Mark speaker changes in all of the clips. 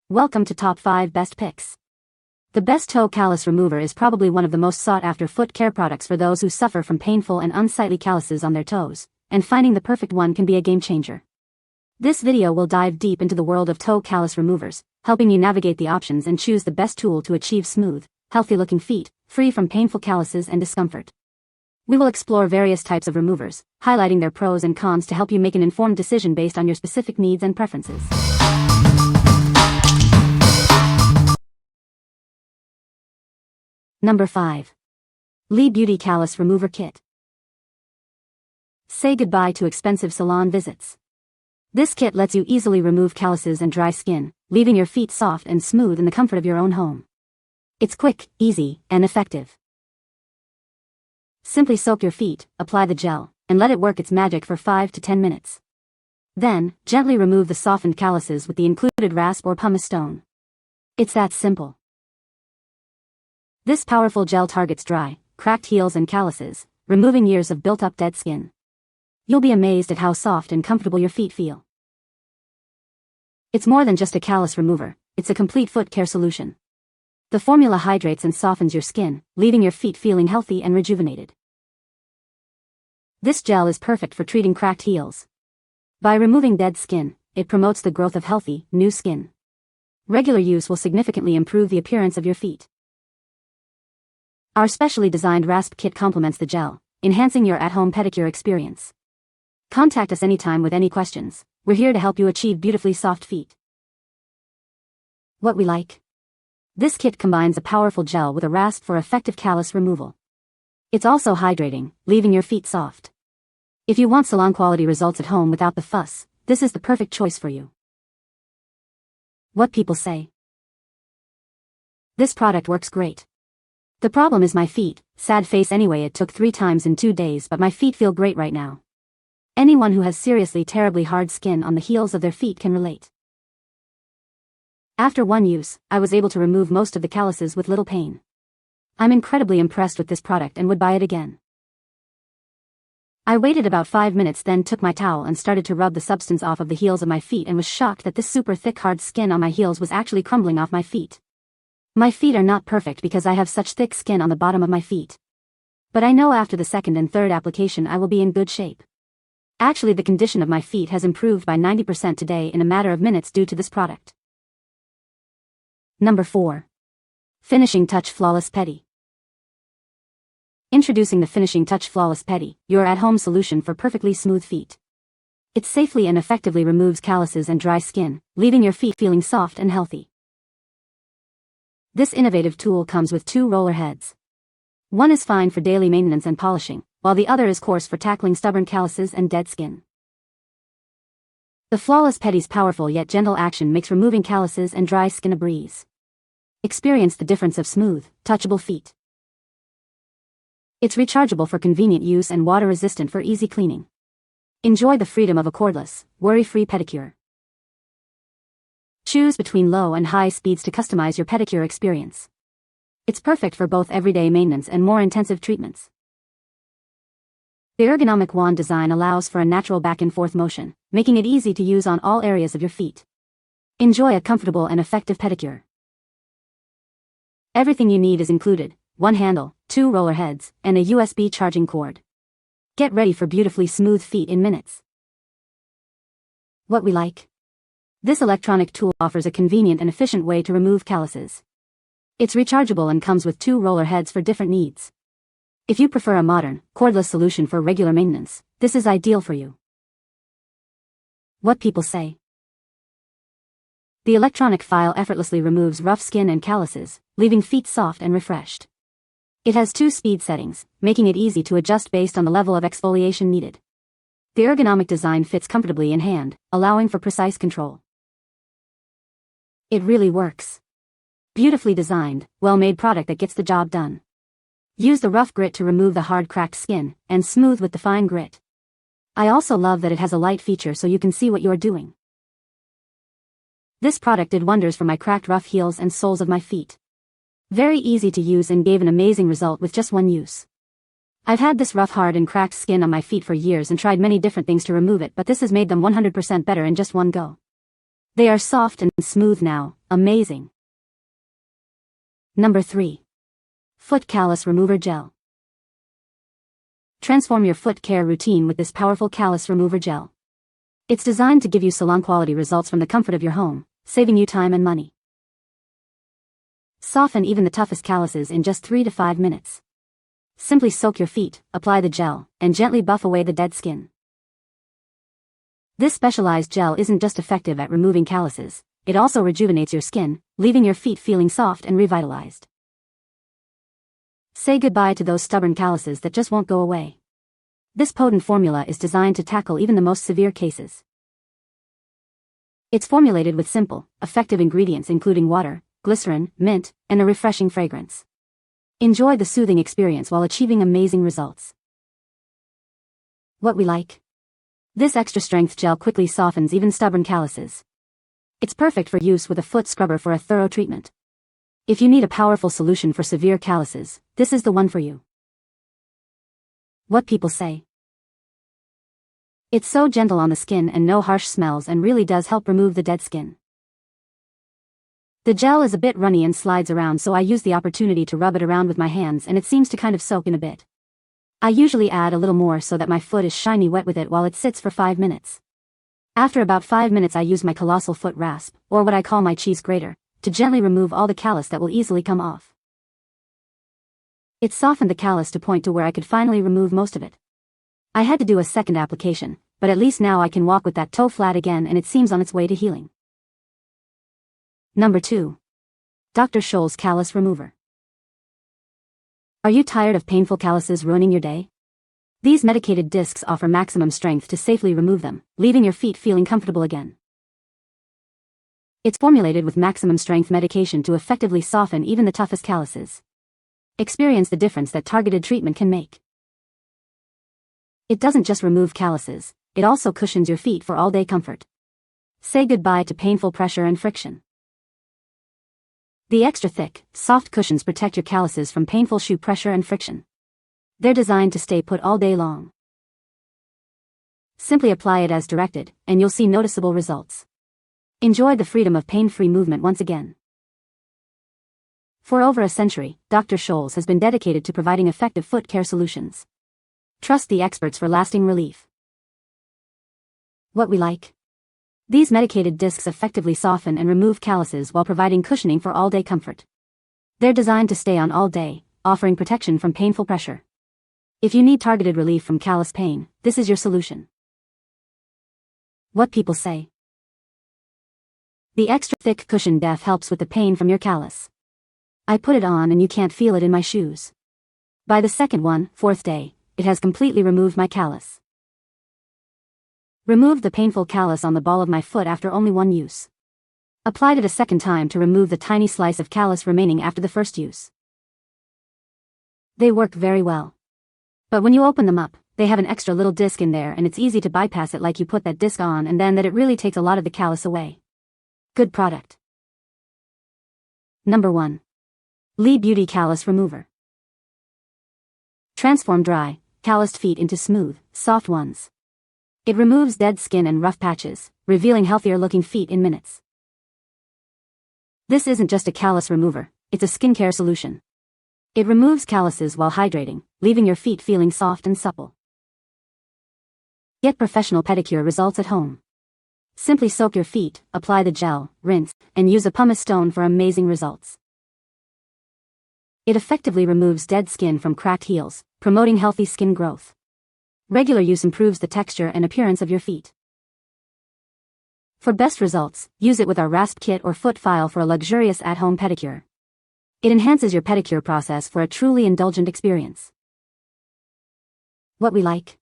Speaker 1: Welcome to Top 5 Best Picks. The best Toe Callus Remover is probably one of the most sought-after foot care products for those who suffer from painful and unsightly calluses on their toes, and finding the perfect one can be a game-changer. This video will dive deep into the world of toe callus removers, helping you navigate the options and choose the best tool to achieve smooth, healthy-looking feet, free from painful calluses and discomfort. We will explore various types of removers, highlighting their pros and cons to help you make an informed decision based on your specific needs and preferences. Number 5. Lee Beauty Callus Remover Kit. Say goodbye to expensive salon visits. This kit lets you easily remove calluses and dry skin, leaving your feet soft and smooth in the comfort of your own home. It's quick, easy, and effective. Simply soak your feet, apply the gel, and let it work its magic for 5 to 10 minutes. Then, gently remove the softened calluses with the included rasp or pumice stone. It's that simple. This powerful gel targets dry, cracked heels and calluses, removing years of built-up dead skin. You'll be amazed at how soft and comfortable your feet feel. It's more than just a callus remover, it's a complete foot care solution. The formula hydrates and softens your skin, leaving your feet feeling healthy and rejuvenated. This gel is perfect for treating cracked heels. By removing dead skin, it promotes the growth of healthy, new skin. Regular use will significantly improve the appearance of your feet. Our specially designed rasp kit complements the gel, enhancing your at-home pedicure experience. Contact us anytime with any questions. We're here to help you achieve beautifully soft feet. What we like. This kit combines a powerful gel with a rasp for effective callus removal. It's also hydrating, leaving your feet soft. If you want salon-quality results at home without the fuss, this is the perfect choice for you. What people say. This product works great. The problem is my feet, sad face anyway. It took 3 times in 2 days, but my feet feel great right now. Anyone who has seriously terribly hard skin on the heels of their feet can relate. After one use, I was able to remove most of the calluses with little pain. I'm incredibly impressed with this product and would buy it again. I waited about 5 minutes, then took my towel and started to rub the substance off of the heels of my feet and was shocked that this super thick hard skin on my heels was actually crumbling off my feet. My feet are not perfect because I have such thick skin on the bottom of my feet. But I know after the second and third application I will be in good shape. Actually, the condition of my feet has improved by 90% today in a matter of minutes due to this product. Number 4. Finishing Touch Flawless Pedi. Introducing the Finishing Touch Flawless Pedi, your at-home solution for perfectly smooth feet. It safely and effectively removes calluses and dry skin, leaving your feet feeling soft and healthy. This innovative tool comes with 2 roller heads. One is fine for daily maintenance and polishing, while the other is coarse for tackling stubborn calluses and dead skin. The Flawless Pedi's powerful yet gentle action makes removing calluses and dry skin a breeze. Experience the difference of smooth, touchable feet. It's rechargeable for convenient use and water-resistant for easy cleaning. Enjoy the freedom of a cordless, worry-free pedicure. Choose between low and high speeds to customize your pedicure experience. It's perfect for both everyday maintenance and more intensive treatments. The ergonomic wand design allows for a natural back-and-forth motion, making it easy to use on all areas of your feet. Enjoy a comfortable and effective pedicure. Everything you need is included: 1 handle, 2 roller heads, and a USB charging cord. Get ready for beautifully smooth feet in minutes. What we like. This electronic tool offers a convenient and efficient way to remove calluses. It's rechargeable and comes with 2 roller heads for different needs. If you prefer a modern, cordless solution for regular maintenance, this is ideal for you. What people say. The electronic file effortlessly removes rough skin and calluses, leaving feet soft and refreshed. It has 2 speed settings, making it easy to adjust based on the level of exfoliation needed. The ergonomic design fits comfortably in hand, allowing for precise control. It really works. Beautifully designed, well-made product that gets the job done. Use the rough grit to remove the hard cracked skin, and smooth with the fine grit. I also love that it has a light feature so you can see what you're doing. This product did wonders for my cracked rough heels and soles of my feet. Very easy to use and gave an amazing result with just 1 use. I've had this rough, hard and cracked skin on my feet for years and tried many different things to remove it, but this has made them 100% better in just 1 go. They are soft and smooth now, amazing. Number 3. Foot Callus Remover Gel. Transform your foot care routine with this powerful callus remover gel. It's designed to give you salon-quality results from the comfort of your home, saving you time and money. Soften even the toughest calluses in just 3 to 5 minutes. Simply soak your feet, apply the gel, and gently buff away the dead skin. This specialized gel isn't just effective at removing calluses, it also rejuvenates your skin, leaving your feet feeling soft and revitalized. Say goodbye to those stubborn calluses that just won't go away. This potent formula is designed to tackle even the most severe cases. It's formulated with simple, effective ingredients including water, glycerin, mint, and a refreshing fragrance. Enjoy the soothing experience while achieving amazing results. What we like. This extra-strength gel quickly softens even stubborn calluses. It's perfect for use with a foot scrubber for a thorough treatment. If you need a powerful solution for severe calluses, this is the one for you. What people say. It's so gentle on the skin and no harsh smells and really does help remove the dead skin. The gel is a bit runny and slides around, so I use the opportunity to rub it around with my hands and it seems to kind of soak in a bit. I usually add a little more so that my foot is shiny wet with it while it sits for 5 minutes. After about 5 minutes I use my colossal foot rasp, or what I call my cheese grater, to gently remove all the callus that will easily come off. It softened the callus to point to where I could finally remove most of it. I had to do a second application, but at least now I can walk with that toe flat again and it seems on its way to healing. Number 2. Dr. SCHOLL'S Callus Remover. Are you tired of painful calluses ruining your day? These medicated discs offer maximum strength to safely remove them, leaving your feet feeling comfortable again. It's formulated with maximum strength medication to effectively soften even the toughest calluses. Experience the difference that targeted treatment can make. It doesn't just remove calluses, it also cushions your feet for all-day comfort. Say goodbye to painful pressure and friction. The extra thick, soft cushions protect your calluses from painful shoe pressure and friction. They're designed to stay put all day long. Simply apply it as directed, and you'll see noticeable results. Enjoy the freedom of pain-free movement once again. For over a century, Dr. SCHOLL'S has been dedicated to providing effective foot care solutions. Trust the experts for lasting relief. What we like. These medicated discs effectively soften and remove calluses while providing cushioning for all-day comfort. They're designed to stay on all day, offering protection from painful pressure. If you need targeted relief from callus pain, this is your solution. What people say. The extra thick cushion depth helps with the pain from your callus. I put it on and you can't feel it in my shoes. By the fourth day, it has completely removed my callus. Removed the painful callus on the ball of my foot after only one use. Applied it a second time to remove the tiny slice of callus remaining after the first use. They work very well. But when you open them up, they have an extra little disc in there and it's easy to bypass it, like you put that disc on and then that it really takes a lot of the callus away. Good product. Number 1. Lee Beauty Callus Remover. Transform dry, calloused feet into smooth, soft ones. It removes dead skin and rough patches, revealing healthier-looking feet in minutes. This isn't just a callus remover, it's a skincare solution. It removes calluses while hydrating, leaving your feet feeling soft and supple. Get professional pedicure results at home. Simply soak your feet, apply the gel, rinse, and use a pumice stone for amazing results. It effectively removes dead skin from cracked heels, promoting healthy skin growth. Regular use improves the texture and appearance of your feet. For best results, use it with our rasp kit or foot file for a luxurious at-home pedicure. It enhances your pedicure process for a truly indulgent experience. What we like.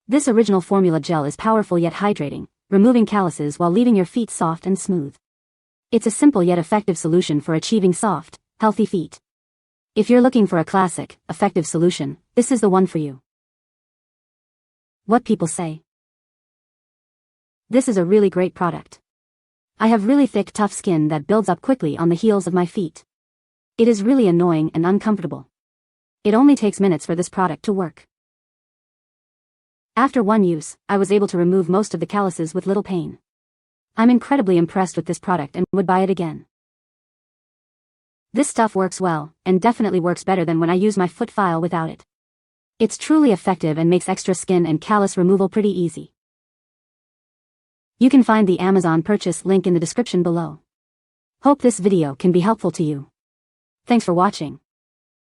Speaker 1: This original formula gel is powerful yet hydrating, removing calluses while leaving your feet soft and smooth. It's a simple yet effective solution for achieving soft, healthy feet. If you're looking for a classic, effective solution, this is the one for you. What people say. This is a really great product. I have really thick, tough skin that builds up quickly on the heels of my feet. It is really annoying and uncomfortable. It only takes minutes for this product to work. After one use, I was able to remove most of the calluses with little pain. I'm incredibly impressed with this product and would buy it again. This stuff works well, and definitely works better than when I use my foot file without it. It's truly effective and makes extra skin and callus removal pretty easy. You can find the Amazon purchase link in the description below. Hope this video can be helpful to you. Thanks for watching.